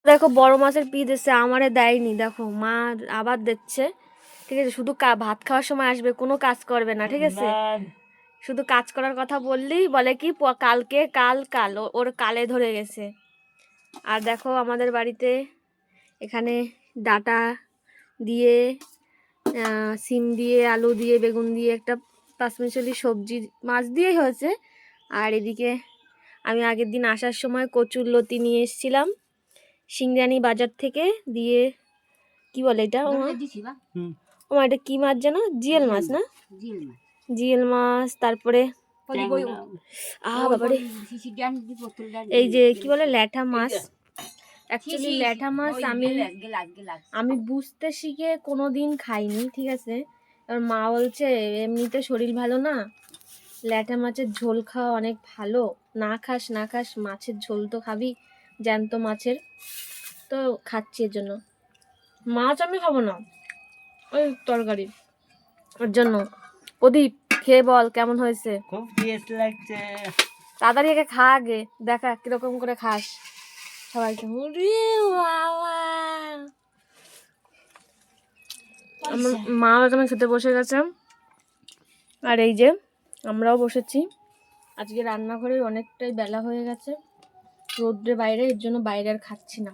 দেখো বড় মাছের পিস এসছে, আমারে দেয়নি, দেখো মা আবার দিচ্ছে। ঠিক আছে, শুধু ভাত খাওয়ার সময় আসবে, কোনো কাজ করবে না, ঠিক আছে? শুধু কাজ করার কথা বললেই বলে কি কালকে, কাল কাল, ওর কালে ধরে গেছে। আর দেখো আমাদের বাড়িতে এখানে ডাটা দিয়ে, সিম দিয়ে, আলু দিয়ে, বেগুন দিয়ে একটা পাঁচমিশালি সবজি মাছ দিয়েই হয়েছে। আর এদিকে আমি আগের দিন আসার সময় কচুর লতি নিয়ে এসেছিলাম সিংরানি বাজার থেকে, দিয়ে কি বলে এটা ওমা এটা কি মাছ যেন, জিয়েল মাছ না, জিয়েল মাছ। তারপরে বাবারে এই যে কি বলে ল্যাঠা মাছ। অ্যাকচুয়ালি ল্যাঠা মাছ আমি বুঝতে শিখে কোনো দিন খাইনি, ঠিক আছে? এবার মা বলছে এমনিতে শরীর ভালো না, ল্যাঠা মাছের ঝোল খাওয়া অনেক ভালো, না খাস না খাস, মাছের ঝোল তো খাবি, জ্যান্ত মাছের। তো খাচ্ছি এর জন্য। মাছ আমি খাবো না, ওই তরকারি, ওর জন্য। প্রদীপ খেয়ে বল কেমন হয়েছে। খুব টেস্ট লাগছে। তাড়াতাড়ি আগে খা, আগে দেখা কিরকম করে খাস। সবাইকে আমার মা এখানে খেতে বসে গেছে, আর এই যে আমরাও বসেছি। আজকে রান্নাঘরে অনেকটাই বেলা হয়ে গেছে, রোদ্রে বাইরে, এর জন্য বাইরে আর খাচ্ছি না।